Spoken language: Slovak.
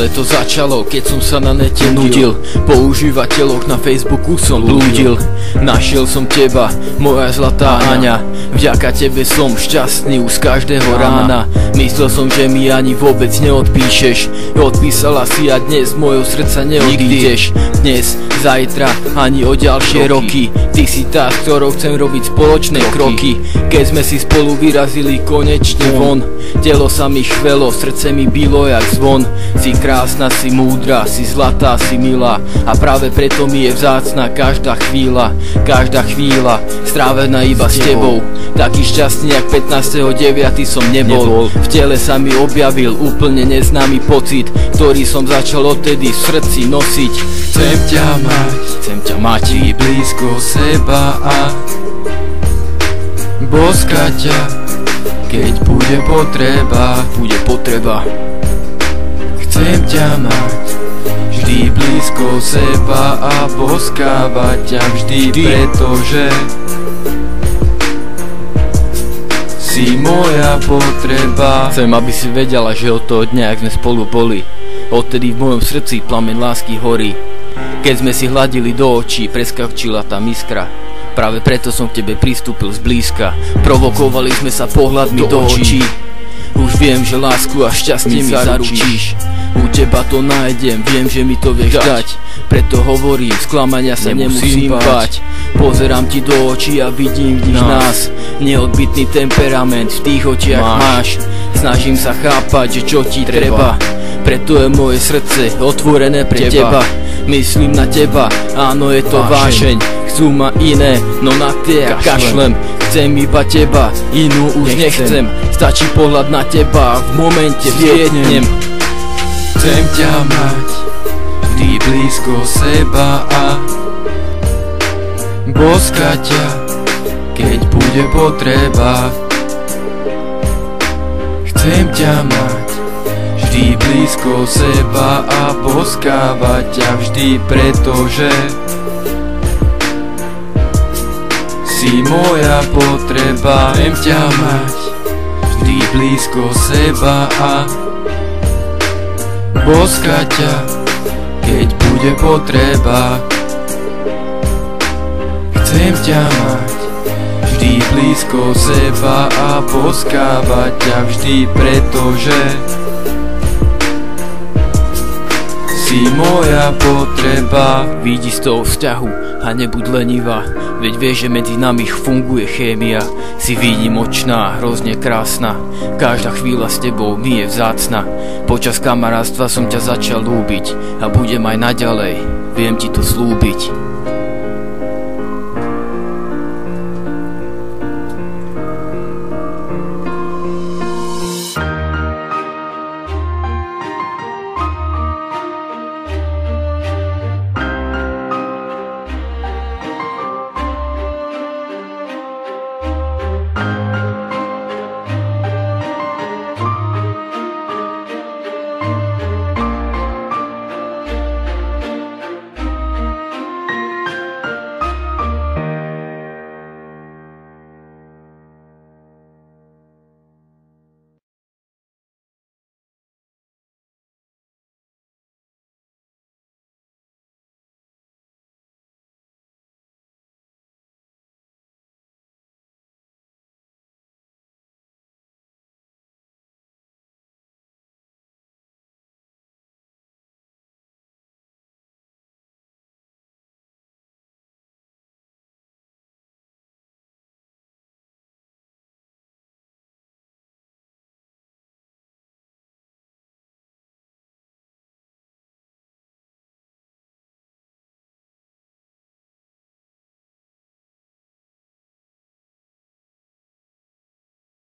Celé to začalo, keď som sa na nete nudil. Po užívateľoch na Facebooku som blúdil. Našiel som teba, moja zlatá Aňa. Vďaka tebe som šťastný už z každého rána. Myslel som, že mi ani vôbec neodpíšeš. Odpísala si a dnes z mojho srdca neodídeš. Dnes, zajtra, ani o ďalšie roky. Ty si tá, s ktorou chcem robiť spoločné kroky. Keď sme si spolu vyrazili konečne von, telo sa mi chvelo, srdce mi bylo jak zvon. Si krásna, si múdra, si zlatá, si milá. A práve preto mi je vzácna každá chvíľa strávená iba s tebou. Taký šťastný jak 15.9. som nebol. V tele sa mi objavil úplne neznámy pocit, ktorý som začal odtedy v srdci nosiť. Chcem ťa mať i blízko seba a boskať ťa, keď bude potreba. Chcem ťa mať vždy blízko seba a boskávať ťa vždy, pretože si moja potreba. Chcem, aby si vedela, že od toho dňa, jak sme spolu boli, odtedy v mojom srdci plameň lásky horí. Keď sme si hladili do očí, preskačila tam iskra. Práve preto som k tebe pristúpil zblízka. Provokovali sme sa pohľadmi do očí. Už viem, že lásku a šťastie mi zaručíš. U teba to nájdem, viem, že mi to vieš dať. Preto hovorím, sklamania sa nemusím bať. Pozerám ti do očí a vidím v nich nás. Neodbitný temperament v tých očiach máš. Snažím sa chápať, že čo ti treba. Preto je moje srdce otvorené pre teba. Myslím na teba, áno, je to vášeň. Chcú ma iné, no na tie ja kašlem. Chcem iba teba, inú už nechcem. Stačí pohľad na teba, v momente zviednem. Chcem ťa mať vždy blízko seba a boskať ťa, keď bude potreba. Chcem ťa mať vždy blízko seba a boskávať ťa vždy, pretože si moja potreba. Chcem ťa mať vždy blízko seba a boskať ťa, keď bude potreba. Chcem ťa mať vždy blízko seba a boskávať ťa vždy, pretože si moja potreba. Vidí z toho vzťahu a nebuď lenivá, veď vieš, že medzi nami funguje chémia. Si výnimočná, hrozne krásna, každá chvíľa s tebou mi je vzácna. Počas kamarátstva som ťa začal ľúbiť a budem aj naďalej, viem ti to slúbiť.